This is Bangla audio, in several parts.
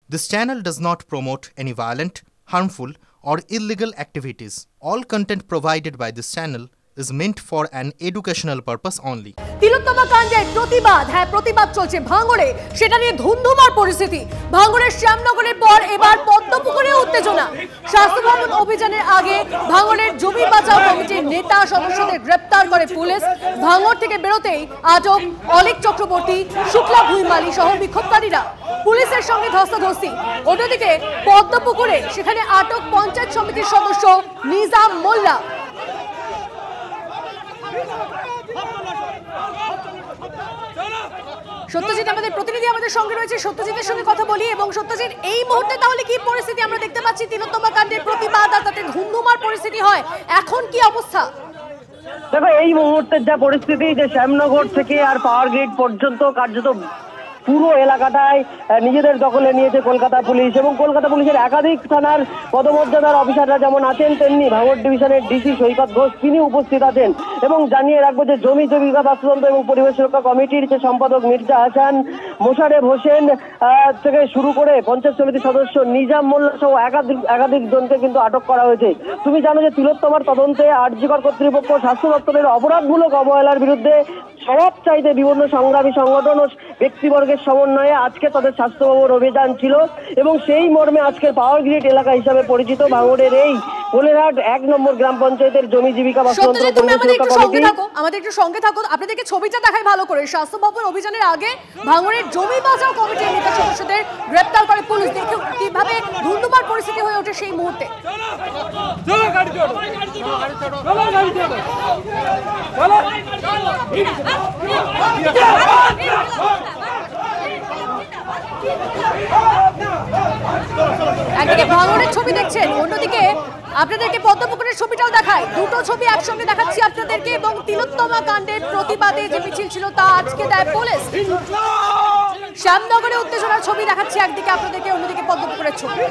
This channel does not promote any violent, harmful, or illegal activities. All content provided by this channel is meant for an educational purpose only. তিলোত্তমা কাণ্ডের প্রতিবাদ চলছে ভাঙড়ে, সেটা নিয়ে ধুন্ধুমার পরিস্থিতি। ভাঙড়ের শ্যামনগরের পর এবার পদ্মপুকুরে উত্তেজনা। স্বাস্থ্য ভবন অভিযানের আগে ভাঙড়ের জমি বাঁচাও কমিটির নেতা সদস্যদের গ্রেপ্তার করে পুলিশ। ভাঙড় থেকে বেরোতেই আটক অলেক চক্রবর্তী, শুক্লা ভুইমালি সহ বিক্ষোভকারীরা। পুলিশের সঙ্গে ধস্তাধস্তি। অন্যদিকে পদ্মপুকুরে সেখানে আটক পঞ্চায়েত সমিতির সদস্য নিজাম মোল্লা। সত্যজিৎ আমাদের প্রতিনিধি আমাদের সঙ্গে রয়েছে, সত্যজিতের সঙ্গে কথা বলি। এবং সত্যজিৎ, এই মুহূর্তে তাহলে কি পরিস্থিতি আমরা দেখতে পাচ্ছি? তিলোত্তমা কাণ্ডের প্রতিবাদ আর তাতে ধুন্ধুমার পরিস্থিতি হয়, এখন কি অবস্থা? দেখো, এই মুহূর্তের যা পরিস্থিতি, যে শ্যামনগর থেকে আর পাওয়ার গেট পর্যন্ত কার্যত পুরো এলাকাটায় নিজেদের দখলে নিয়েছে কলকাতা পুলিশ। এবং কলকাতা পুলিশের একাধিক থানার পদমর্যাদার অফিসাররা যেমন আছেন, তেমনি ভাঙড় ডিভিশনের ডিসি সৈকত ঘোষ তিনি উপস্থিত আছেন। এবং জানিয়ে রাখবো যে জমি জৈবিকা বাস্তুতন্ত্র এবং পরিবেশ রক্ষা কমিটির যে সম্পাদক মির্জা হাসান, মোশারেফ হোসেন থেকে শুরু করে পঞ্চায়েত সমিতির সদস্য নিজাম মোল্লা সহ একাধিক জনকে কিন্তু আটক করা হয়েছে। তুমি জানো যে তিলোত্তমার তদন্তে আরজিকর কর্তৃপক্ষ স্বাস্থ্য দপ্তরের অপরাধমূলক অবহেলার বিরুদ্ধে সব চাইতে বিভিন্ন সংগ্রামী সংগঠন ও ব্যক্তিবর্গের সমন্বয়ে আজকে তাদের স্বাস্থ্য ভবন অভিযান ছিল। এবং সেই মর্মে আজকের পাওয়ার গ্রিড এলাকা হিসাবে পরিচিত ভাঙড়ের এই পোলেরহাট 1 নম্বর গ্রাম পঞ্চায়েতের জমি জীবিকা বাস্তুতন্ত্র আমাদের একটু সঙ্গে থাকো, আপনাদেরকে ছবিটা দেখাই ভালো করে। স্বাস্থ্য ভবন অভিযানের আগে ভাঙড়ের জমি বাঁচাও কমিটির নেতা সদস্যদের গ্রেপ্তার করে পুলিশ। দেখে কিভাবে ধুন্ধুমার পরিস্থিতি হয়ে ওঠে সেই মুহূর্তে। একদিকে ভাঙড়ের ছবি দেখছেন, অন্যদিকে আপনাদেরকে পদ্মপুকুরের ছবিটাও দেখায়। দুটো ছবি একসঙ্গে দেখাচ্ছি আপনাদেরকে। এবং তিলোত্তমা কাণ্ডের প্রতিবাদে যে মিছিল ছিল তা আজকে দেয় পুলিশ। শ্যামনগরে উত্তেজনার ছবি দেখাচ্ছি একদিকে আপনাদেরকে, অন্যদিকে পদ্মপুকুরের ছবি।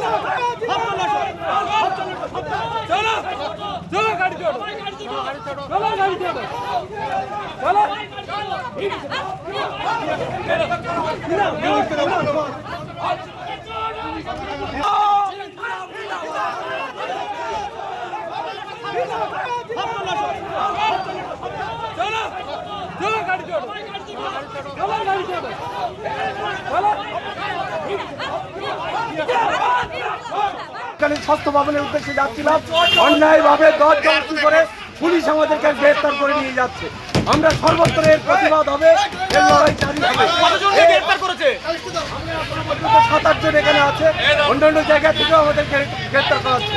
স্বাস্থ্য ভবনের উদ্দেশ্যে যাচ্ছিলাম, অন্যায়ভাবে দর জবরদস্তি করে পুলিশ আমাদেরকে গ্রেফতার করে নিয়ে যাচ্ছে। আমরা সর্বত্র এর প্রতিবাদ হবে, এর লড়াই জারি হবে। 7-8 জন এখানে আছে, অন্যান্য জায়গা থেকেও আমাদেরকে গ্রেফতার করা হচ্ছে।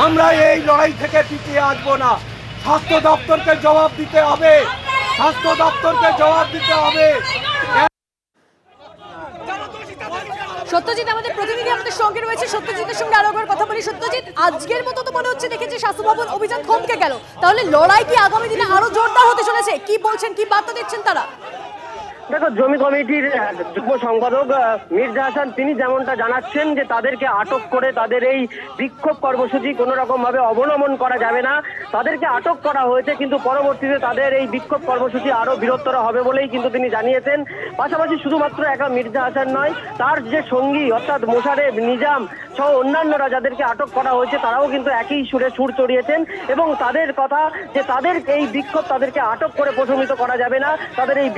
আমরা এই লড়াই থেকে পিছিয়ে আসবো না। স্বাস্থ্য দপ্তরকে জবাব দিতে হবে, স্বাস্থ্য দপ্তরকে জবাব দিতে হবে। সত্যজিৎ আমাদের প্রতিনিধি আমাদের সঙ্গে রয়েছে, সত্যজিতের সঙ্গে আরো একবার কথা বলি। সত্যজিৎ, আজকের মতো তো মনে হচ্ছে দেখেছি স্বাস্থ্য ভবন অভিযান থমকে গেল, তাহলে লড়াই কি আগামী দিনে আরো জোরদার হতে চলেছে? কি বলছেন, কি বার্তা দিচ্ছেন তারা? দেখো, জমি কমিটির যুগ্ম সম্পাদক মির্জা হাসান তিনি যেমনটা জানাচ্ছেন যে তাদেরকে আটক করে তাদের এই বিক্ষোভ কর্মসূচি কোনো রকম ভাবে অবনমন করা যাবে না। তাদেরকে আটক করা হয়েছে, কিন্তু পরবর্তীতে তাদের এই বিক্ষোভ কর্মসূচি আরো বৃহত্তর হবে বলেই কিন্তু তিনি জানিয়েছেন। পাশাপাশি শুধুমাত্র একা মির্জা হাসান নয়, তার যে সঙ্গী অর্থাৎ মোশারেফ, নিজাম সহ অন্যান্যরা যাদেরকে আটক করা হয়েছে তারাও কিন্তু একই সুরে সুর চড়িয়েছেন। এবং তাদের কথা যে তাদের এই বিক্ষোভ তাদেরকে আটক করে প্রশমিত করা যাবে না, তাদের এই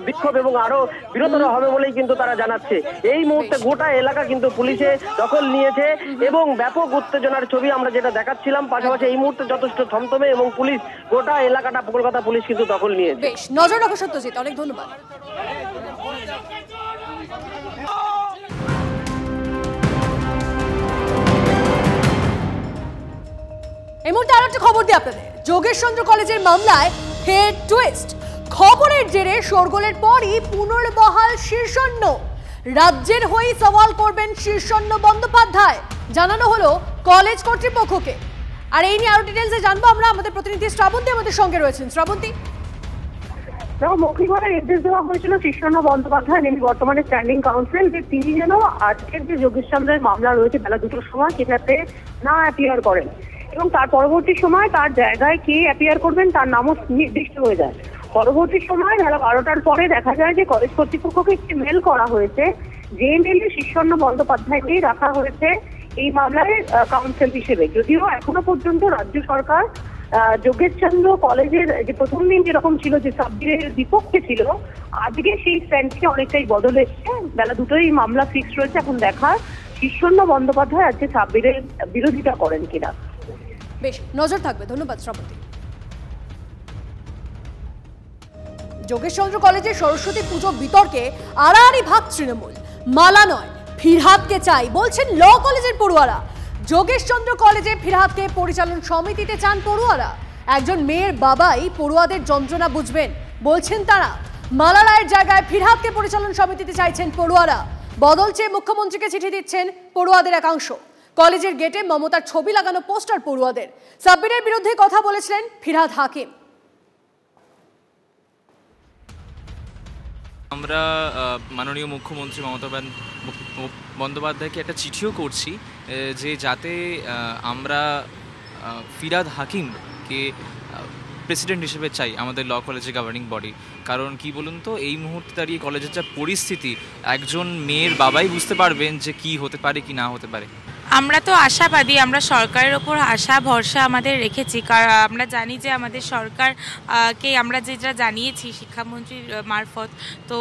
বিক্ষোভ এবং আরো বৃহত্তর হবে বলেই কিন্তু তারা জানাচ্ছে। এই মুহূর্তে গোটা এলাকা কিন্তু পুলিশে দখল নিয়েছে এবং ব্যাপক উত্তেজনার ছবি আমরা যেটা দেখাচ্ছিলাম। পাশাপাশি এই মুহূর্তে যথেষ্ট থমথমে এবং পুলিশ গোটা এলাকাটা কলকাতা পুলিশ কিন্তু দখল নিয়েছে। বেশ, নজর রাখো সত্যজিৎ, অনেক ধন্যবাদ। এই মুহূর্তে আর একটা খবর দিই আপনাদের। যোগেশচন্দ্র কলেজের মামলায় ফের টুইস্ট। খবরের জেরে শোরগোলের পরই পুনর্বহাল শীর্ষণ্য। রাজ্যের হয়ে সওয়াল করবেন শীর্ষণ্য বন্দ্যোপাধ্যায়, জানানো হলো কলেজ কর্তৃপক্ষকে। আর এই নিয়ে আরো ডিটেলসে জানবো আমরা। আমাদের প্রতিনিধি শ্রাবন্তী আমাদের সঙ্গে রয়েছেন। শ্রাবন্তী, দেখো, মৌখিকভাবে নির্দেশ দেওয়া হয়েছিল শীর্ষণ্য বন্দ্যোপাধ্যায়, যিনি বর্তমানে স্ট্যান্ডিং কাউন্সিল, যে তিনি যেন আজকের যে যোগেশচন্দ্রের মামলা রয়েছে বেলা 2টোর সময় সেটাতে না অ্যাপিয়ার করেন। এবং তার পরবর্তী সময় তার জায়গায় কে অ্যাপিয়ার করবেন তার নামও নির্দিষ্ট হয়ে যায়। পরবর্তী সময় বেলা 12টার পরে দেখা যায় যে কলেজ কর্তৃপক্ষকে একটি মেল করা হয়েছে জেএনএল-এর শীর্ষর্ণ বন্দ্যোপাধ্যায়কেই রাখা হয়েছে এই মামলায় কাউন্সিল হিসেবে। যদিও এখনো পর্যন্ত রাজ্য সরকার যোগেশচন্দ্র কলেজের যে প্রথম দিন যেরকম ছিল যে সাব্বিরের বিপক্ষে ছিল, আজকে সেই স্ট্যান্ডকে অনেকটাই বদল এসেছে। বেলা দুটোই মামলা ফিক্স রয়েছে, এখন দেখার শীর্ষর্ণ বন্দ্যোপাধ্যায় আজকে সাব্বিরের বিরোধিতা করেন কিনা। বেশ, নজর থাকবে। ধন্যবাদ শ্রাবন্তী। যোগেশচন্দ্র কলেজে সরস্বতী পুজো বিতর্কে আড়াআড়ি ভাগ তৃণমূল। মালা নয়, ফিরহাদকে চাই বলছেন ল কলেজের পড়ুয়ারা। যোগেশচন্দ্র কলেজে ফিরহাদকে পরিচালন সমিতিতে চান পড়ুয়ারা। একজন মেয়ের বাবাই পড়ুয়াদের যন্ত্রণা বুঝবেন বলছেন তারা। মালা রায়ের জায়গায় ফিরহাদকে পরিচালন সমিতিতে চাইছেন পড়ুয়ারা। বদল চেয়ে মুখ্যমন্ত্রীকে চিঠি দিচ্ছেন পড়ুয়াদের একাংশ। কলেজের গেটে মমতার ছবি লাগানো পোস্টার পড়ুয়াদের। সাব্বিরের বিরুদ্ধে কথা বলেছিলেন ফিরহাদ হাকিম। আমরা মাননীয় মুখ্যমন্ত্রী মমতা বন্দ্যোপাধ্যায়কে একটা চিঠিও করছি যে যাতে আমরা ফিরহাদ হাকিমকে প্রেসিডেন্ট হিসেবে চাই আমাদের ল কলেজের গভর্নিং বডি। কারণ কি বলুন তো, এই মুহূর্তে দাঁড়িয়ে কলেজের যা পরিস্থিতি, একজন মেয়ের বাবাই বুঝতে পারবেন যে কি হতে পারে কি না হতে পারে। আমরা তো আশাবাদী, আমরা সরকারের ওপর আশা ভরসা আমাদের রেখেছি। কারণ আমরা জানি যে আমাদের সরকারকে আমরা যেটা জানিয়েছি শিক্ষামন্ত্রীর মারফত, তো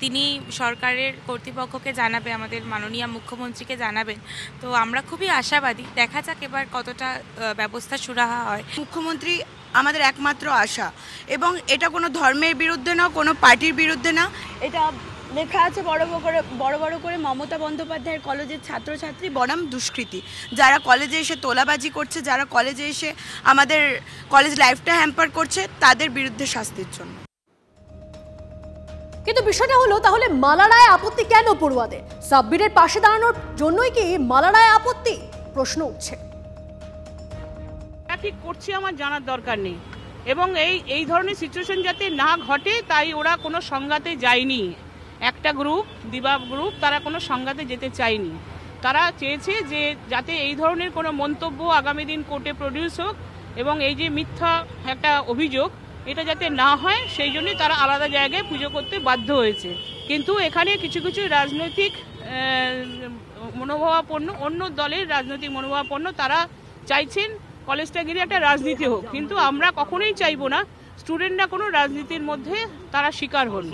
তিনি সরকারের কর্তৃপক্ষকে জানাবে, আমাদের মাননীয় মুখ্যমন্ত্রীকে জানাবেন। তো আমরা খুবই আশাবাদী, দেখা যাক এবার কতটা ব্যবস্থা সুরাহা হয়। মুখ্যমন্ত্রী আমাদের একমাত্র আশা, এবং এটা কোনো ধর্মের বিরুদ্ধে না, কোনো পার্টির বিরুদ্ধে না। এটা লেখা আছে বড় বড় করে মমতা বন্দ্যোপাধ্যায়ের কলেজের ছাত্রছাত্রী বনাম দুষ্কৃতী, যারা কলেজে এসে তোলাবাজি করছে, যারা কলেজে এসে আমাদের কলেজ লাইফটা হ্যাম্পার করছে, তাদের বিরুদ্ধে শাস্তির জন্য। কিন্তু বিষয়টা হলো, তাহলে মালা রায় আপত্তি কেন পড়ুয়াদের? সাব্বিরের পাশে দাঁড়ানোর জন্যই কি মালা রায় আপত্তি? প্রশ্ন উঠছে। ঠিক করছে আমার জানার দরকার নেই, এবং এই ধরনের সিচুয়েশন যাতে না ঘটে তাই ওরা কোনো সংঘাতে যায়নি। একটা গ্রুপ, দিবা গ্রুপ, তারা কোনো সংঘাতে যেতে চায়নি। তারা চেয়েছে যে যাতে এই ধরনের কোনো মন্তব্য আগামী দিন কোর্টে প্রডিউস হোক, এবং এই যে মিথ্যা একটা অভিযোগ এটা যাতে না হয়, সেই জন্যই তারা আলাদা জায়গায় পুজো করতে বাধ্য হয়েছে। কিন্তু এখানে কিছু কিছু রাজনৈতিক মনোভাবাপন্ন, অন্য দলের রাজনৈতিক মনোভাবাপন্ন, তারা চাইছেন কলেজটা ঘিরে একটা রাজনীতি হোক, কিন্তু আমরা কখনোই চাইবো না স্টুডেন্টরা কোনো রাজনীতির মধ্যে তারা শিকার হন।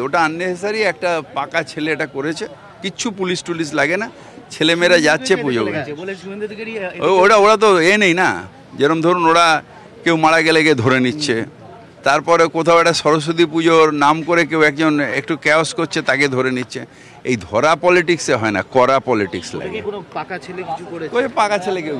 ওটা আননেসেসারি একটা পাকা ছেলে এটা করেছে, কিচ্ছু পুলিশ টুলিশ লাগে না, ছেলেমেয়েরা যাচ্ছে পুজো। ওরা তো নেই না, যেরকম ধরুন ওরা কেউ মারা গেলে গিয়ে ধরে নিচ্ছে, তারপরে কোথাও একটা সরস্বতী পুজোর নাম করে কেউ একজন একটু ক্যাওস করছে, তাকে ধরে নিচ্ছে। এই ধরা পলিটিক্সে হয় না, করা পলিটিক্স লাগে। পাকা ছেলে কেউ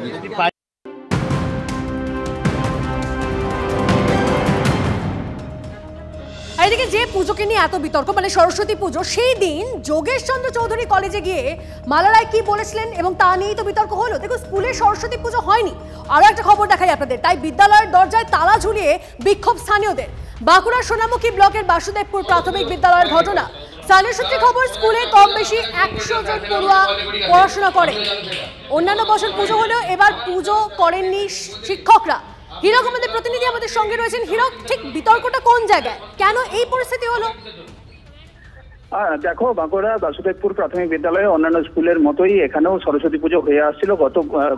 এদিকে যে পুজোকে নিয়ে এত বিতর্ক, মানে সরস্বতী পুজো, সেই দিন যোগেশচন্দ্র চৌধুরী কলেজে গিয়ে মালা রায় কি বলেছিলেন এবং তা নিয়েই তো বিতর্ক হলো। দেখো, স্কুলে সরস্বতী পুজো হয়নি। আরো একটা খবর দেখাই আপনাদের, তাই বিদ্যালয়ের দরজায় তালা ঝুলিয়ে বিক্ষোভ স্থানীয়দের। বাঁকুড়ার সোনামুখী ব্লকের বাসুদেবপুর প্রাথমিক বিদ্যালয়ের ঘটনা। স্থানীয় সূত্রে খবর, স্কুলে কম বেশি 100 জন পড়ুয়া পড়াশোনা করে। অন্যান্য বছর পুজো হলেও এবার পুজো করেননি শিক্ষকরা। হিরক আমাদের প্রতিনিধি আমাদের সঙ্গে রয়েছেন। হিরক, ঠিক বিতর্কটা কোন জায়গায়, কেন এই পরিস্থিতি হলো? দেখো, বাঁকুড়া বাসুদেবপুর প্রাথমিক বিদ্যালয়ে অন্যান্য স্কুলের মতোই এখানেও সরস্বতী পুজো হয়ে আসছিল।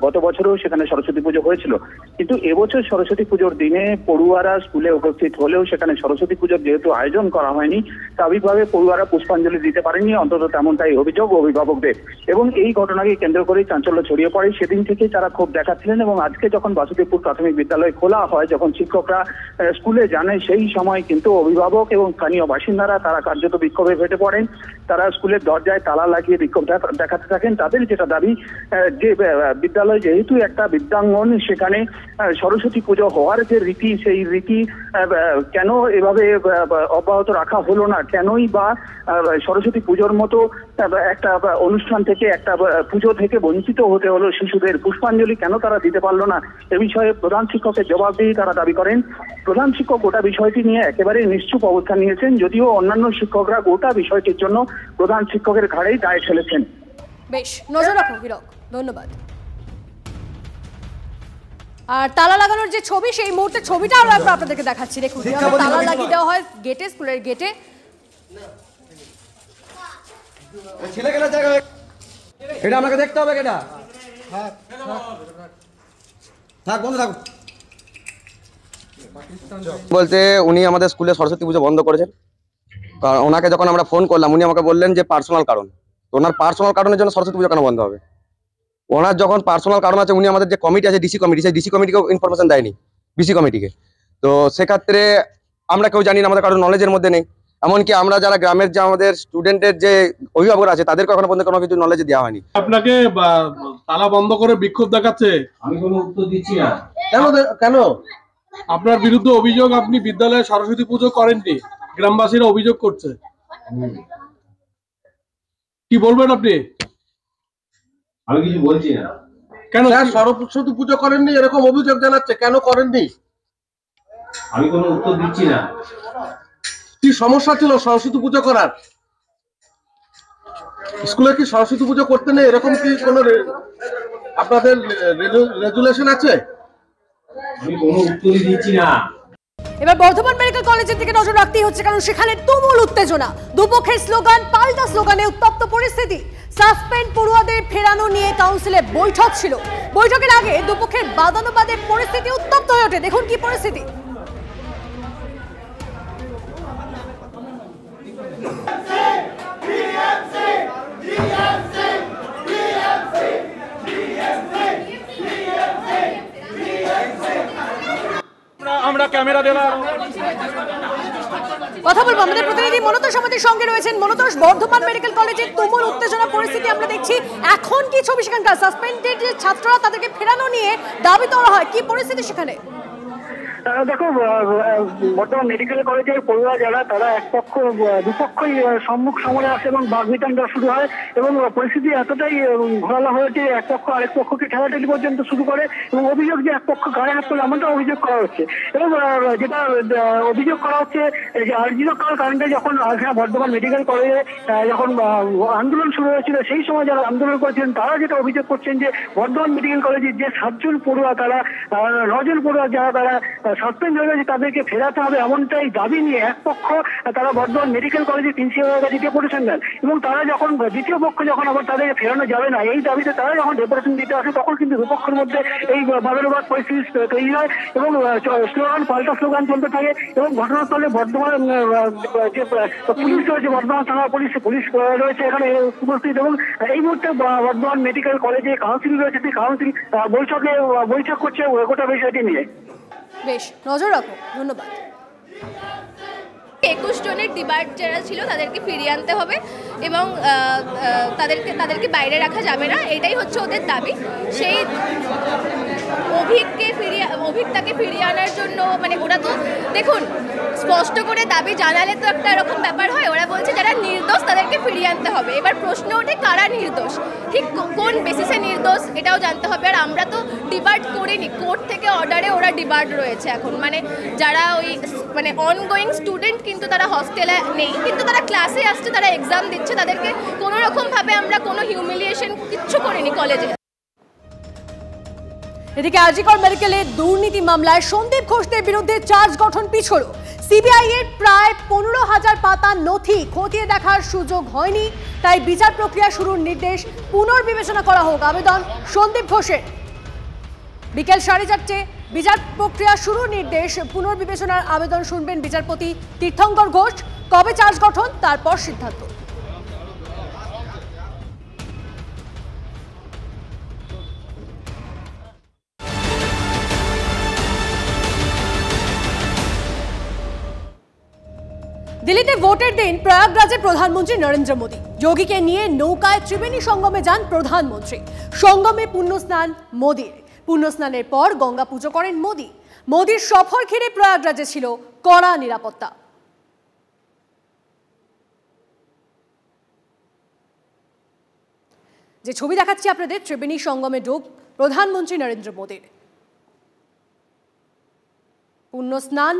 গত বছরও সেখানে সরস্বতী পুজো হয়েছিল, কিন্তু এবছর সরস্বতী পুজোর দিনে পড়ুয়ারা স্কুলে উপস্থিত হলেও সেখানে সরস্বতী পুজোর যেহেতু আয়োজন করা হয়নি, স্বাভাবিকভাবে পড়ুয়ারা পুষ্পাঞ্জলি দিতে পারেনি, অন্তত তেমনটাই অভিযোগ অভিভাবকদের। এবং এই ঘটনাকে কেন্দ্র করেই চাঞ্চল্য ছড়িয়ে পড়ে। সেদিন থেকে তারা ক্ষোভ দেখাচ্ছিলেন, এবং আজকে যখন বাসুদেবপুর প্রাথমিক বিদ্যালয় খোলা হয়, যখন শিক্ষকরা স্কুলে জানে, সেই সময় কিন্তু অভিভাবক এবং স্থানীয় বাসিন্দারা তারা কার্যত বিক্ষোভে ফেটে পড়েন। তারা স্কুলের দরজায় তালা লাগিয়ে বিক্ষোভ দেখাতে থাকেন। তাদের যেটা দাবি, যে বিদ্যালয় যেহেতু একটা বিদ্যাঙ্গন, সেখানে সরস্বতী পুজো হওয়ার যে রীতি, সেই রীতি কেন এভাবে অব্যাহত রাখা হলো না, কেনই বা সরস্বতী পুজোর মতো একটা অনুষ্ঠান থেকে, একটা পুজো থেকে বঞ্চিত হতে হলো শিশুদের, পুষ্পাঞ্জলি কেন তারা দিতে পারলো না, এ বিষয়ে প্রধান শিক্ষকের জবাবদিহি তারা দাবি করেন। প্রধান শিক্ষক গোটা বিষয়টি নিয়ে একেবারে নিশ্চুপ অবস্থান নিয়েছেন, যদিও অন্যান্য শিক্ষকরা গোটা বিষয়টির জন্য প্রধান শিক্ষকের ঘাড়েই দায় ঠেলেছেন। বেশ, নজর রাখো হিরক, ধন্যবাদ। আর তালা লাগানোর যে ছবি, সেই মুহূর্তে ছবিটা আমরা আপনাদেরকে দেখাচ্ছি। দেখুন, তালা লাগিয়ে দেওয়া হয় গেটে, স্কুলের গেটে। ছেলে গেলে জায়গা এটা আমাকে দেখতে হবে। এটা থাক, বন্ধ থাকুক। বলতে উনি আমাদের স্কুলে সরস্বতী পুজো বন্ধ করেছেন। কারণ ওনাকে যখন আমরা ফোন করলাম উনি আমাকে বললেন যে পার্সোনাল কারণ। তো ওনার পার্সোনাল কারণের জন্য সরস্বতী পুজো কেন বন্ধ হবে? ওনার যখন পার্সোনাল কারণ আছে, উনি আমাদের যে কমিটি আছে ডিসি কমিটি, সেই ডিসি কমিটিকেও ইনফরমেশন দেয়নি, বিসি কমিটিকে। তো সেক্ষেত্রে আমরা কেউ জানি না, আমাদের কারো নলেজের মধ্যে নেই। এমনকি আমরা যারা গ্রামের যে আমাদের স্টুডেন্টের যে অভিভাবকরা আছে তাদেরকে এখনো পর্যন্ত কোনো কিছু নলেজ দেওয়া হয়নি। আপনাকে তালা বন্ধ করে বিক্ষোভ দেখাচ্ছে, আমি কোনো উত্তর দিচ্ছি না। কেন? আপনার বিরুদ্ধে অভিযোগ আপনি বিদ্যালয়ে সরস্বতী পুজো করেননি, গ্রামবাসীরা অভিযোগ করছে। কি বলবেন আপনি? আমি কিছু বলছি না। কেন সরস্বতী পুজো করেননি এরকম অভিযোগ জানাচ্ছে, কেন করেননি? আমি কোনো উত্তর দিচ্ছি না। কি সমস্যা ছিল সরস্বতী পুজো করার? স্কুলে কি সরস্বতী পুজো করতে নেই এরকম কি কোনো আপনাদের রেজুলেশন আছে? আমি কোনো উত্তরই দিচ্ছি না। এবার বর্ধমান মেডিকেল কলেজের দিকে নজর রাখতেই হচ্ছে, কারণ সেখানে তুমুল উত্তেজনা, দুপক্ষের স্লোগান পাল্টা স্লোগানে উত্তপ্ত পরিস্থিতি। সাসপেন্ড পড়ুয়াদের ফেরানো নিয়ে কাউন্সিলে বৈঠক ছিল। বৈঠকের আগে দুপক্ষের বাদানুবাদে পরিস্থিতি উত্তপ্ত হয়ে ওঠে। দেখুন কি পরিস্থিতি। আমরা ক্যামেরা দেওয়া কথা বলবো আমাদের প্রতিনিধি মনোতোষ আমাদের সঙ্গে রয়েছেন। মনোতোষ, বর্ধমান মেডিকেল কলেজের তুমুল উত্তেজনা পরিস্থিতি আমরা দেখছি, এখন কি ছবি সেখানকার? সাসপেন্ডেড যে ছাত্ররা তাদেরকে ফেরানো নিয়ে দাবি তোলা হয়, কি পরিস্থিতি সেখানে? দেখো, বর্তমান মেডিকেল কলেজের পড়ুয়া যারা তারা এক পক্ষ দুপক্ষই সম্মুখ সমরে আসে এবং বাগবিতণ্ডা শুরু হয় এবং পরিস্থিতি এতটাই ঘোরালো হয়েছে, এক পক্ষ আরেক পক্ষকে ঠেলাঠেলি পর্যন্ত শুরু করে এবং অভিযোগ যে এক পক্ষ গায়ে হাত তোলে এমনটা অভিযোগ করা হচ্ছে। এবং যেটা অভিযোগ করা হচ্ছে যে আরজিও কারণে যখন বর্ধমান মেডিকেল কলেজে যখন আন্দোলন শুরু হয়েছিল সেই সময় যারা আন্দোলন করেছিলেন তারা যেটা অভিযোগ করছেন যে বর্ধমান মেডিকেল কলেজের যে 7 জন পড়ুয়া তারা 9 জন পড়ুয়া যারা তারা সাসপেন্ড হয়ে গেছে তাদেরকে ফেরাতে হবে এমনটাই দাবি নিয়ে এক পক্ষ তারা বর্ধমান মেডিকেল কলেজের প্রিন্সিপালের কাছে ডেপুটেশন দেন এবং তারা যখন দ্বিতীয় পক্ষ যখন আবার তাদেরকে ফেরানো যাবে না এই দাবিতে তারা যখন ডেপুটেশন দিতে আসে তখন কিন্তু দুপক্ষের মধ্যে এই বাদানুবাদ পরিস্থিতি তৈরি হয় এবং স্লোগান পাল্টা স্লোগান চলতে থাকে এবং ঘটনাস্থলে বর্ধমান যে পুলিশ রয়েছে, বর্ধমান থানা পুলিশ রয়েছে এখানে উপস্থিত এবং এই মুহূর্তে বর্ধমান মেডিকেল কলেজে কাউন্সিল রয়েছে, সেই কাউন্সিল বৈঠক করছে গোটা বিষয়টি নিয়ে। বেশ, নজর রাখো, ধন্যবাদ। 21 জনের ডিবার্ট যারা ছিল তাদেরকে ফিরিয়ে আনতে হবে এবং তাদেরকে বাইরে রাখা যাবে না, এটাই হচ্ছে ওদের দাবি। সেই অভিজ্ঞতাকে ফিরিয়ে আনার জন্য মানে ওরা তো দেখুন স্পষ্ট করে দাবি জানালে তো একটা এরকম ব্যাপার হয়, ওরা বলছে যারা নির্দোষ তাদেরকে ফিরিয়ে আনতে হবে। এবার প্রশ্ন ওঠে কারা নির্দোষ, ঠিক কোন বেসিসে নির্দোষ এটাও জানতে হবে। আর আমরা তো ডিবার্ট করিনি, কোর্ট থেকে অর্ডারে ওরা ডিবার্ট রয়েছে এখন, মানে যারা ওই মানে অনগোয়িং স্টুডেন্ট কিন্তু তারা হস্টেলে নেই, কিন্তু তারা ক্লাসে আসছে, তারা এক্সাম দিচ্ছে, তাদেরকে কোনো রকমভাবে আমরা কোনো হিউমিলিয়েশন কিচ্ছু করিনি কলেজে। এদিকে আরজিকর মেডিকেলের দুর্নীতি মামলায় সন্দীপ ঘোষদের বিরুদ্ধে চার্জ গঠন পিছল। সিবিআই এর প্রায় 15,000 পাতা নথি খতিয়ে দেখার সুযোগ হয়নি, তাই বিচার প্রক্রিয়া শুরুর নির্দেশ পুনর্বিবেচনা করা হোক আবেদন সন্দীপ ঘোষের। বিকেল 4:30 বিচার প্রক্রিয়া শুরুর নির্দেশ পুনর্বিবেচনার আবেদন শুনবেন বিচারপতি তীর্থঙ্কর ঘোষ। কবে চার্জ গঠন তারপর সিদ্ধান্ত। দিল্লিতে ভোটের দিন প্রয়াগরাজে প্রধানমন্ত্রী নরেন্দ্র মোদী। যোগীকে নিয়ে নৌকায় ত্রিবেণী সঙ্গমে যান প্রধানমন্ত্রী। সঙ্গমে পুণ্যস্নান মোদীর। পুণ্যস্নানের পর গঙ্গা পুজো করেন মোদী। মোদীর সফর ঘিরে প্রয়াগরাজে ছিল কড়া নিরাপত্তা। যে ছবি দেখাচ্ছি আপনাদের, ত্রিবেণী সঙ্গমে ডুব প্রধানমন্ত্রী নরেন্দ্র মোদীর। পুণ্যস্নান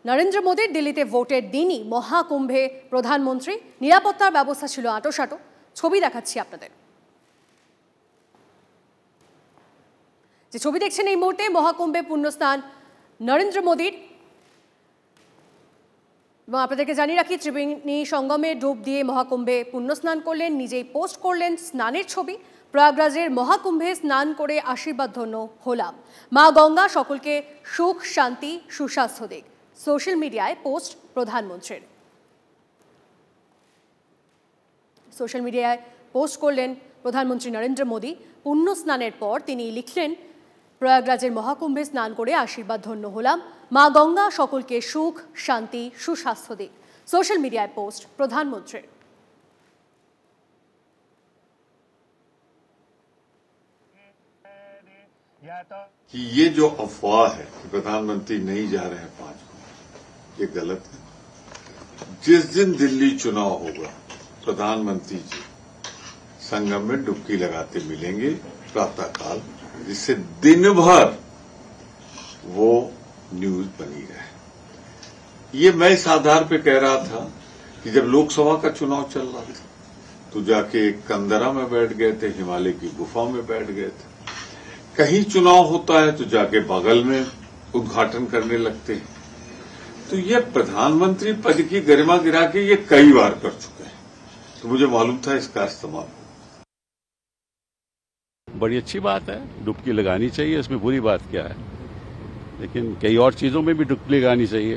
নরেন্দ্র মোদীর। দিল্লিতে ভোটের দিনই মহাকুম্ভে প্রধানমন্ত্রী। নিরাপত্তার ব্যবস্থা ছিল আঁটোসাঁটো। ছবি দেখাচ্ছি আপনাদের। যে ছবি দেখছেন এই মুহূর্তে, মহাকুম্ভে পুণ্যস্নান নরেন্দ্র মোদীর। এবং আপনাদেরকে জানিয়ে রাখি, ত্রিবেণী সঙ্গমে ডুব দিয়ে মহাকুম্ভে পুণ্যস্নান করলেন, নিজেই পোস্ট করলেন স্নানের ছবি। প্রয়াগরাজের মহাকুম্ভে স্নান করে আশীর্বাদ ধন্য হলাম, মা গঙ্গা সকলকে সুখ শান্তি সুস্বাস্থ্য দিক। সোশ্যাল মিডিয়ায় পোস্ট প্রধানমন্ত্রীর। সোশ্যাল মিডিয়ায় পোস্ট করলেন প্রধানমন্ত্রী নরেন্দ্র মোদী। পুণ্য স্নানের পর তিনি লিখলেন, প্রয়াগরাজের মহাকুম্ভে স্নান করে আশীর্বাদ ধন্য হলাম, মা গঙ্গা সকলকে সুখ শান্তি সুস্বাস্থ্য দিক। সোশ্যাল মিডিয়ায় পোস্ট প্রধানমন্ত্রীর। कि ये जो अफवाह है कि प्रधानमंत्री नहीं जा रहे हैं 5 को, ये गलत है। जिस दिन दिल्ली चुनाव होगा, प्रधानमंत्री जी संगम में डुबकी लगाते मिलेंगे प्रातःकाल, जिससे दिन भर वो न्यूज बनी रहे। ये मैं इस आधार पे कह रहा था कि जब लोकसभा का चुनाव चल रहा था तो जाके कंदरा में बैठ गए थे, हिमालय की गुफा में बैठ गए थे। कहीं चुनाव होता है तो जाके बगल में उद्घाटन करने लगते हैं। तो ये प्रधानमंत्री पद की गरिमा गिरा के ये कई बार कर चुके हैं, तो मुझे मालूम था इसका इस्तेमाल। बड़ी अच्छी बात है, डुबकी लगानी चाहिए, इसमें बुरी बात क्या है, लेकिन कई और चीजों में भी डुबकी लगानी चाहिए।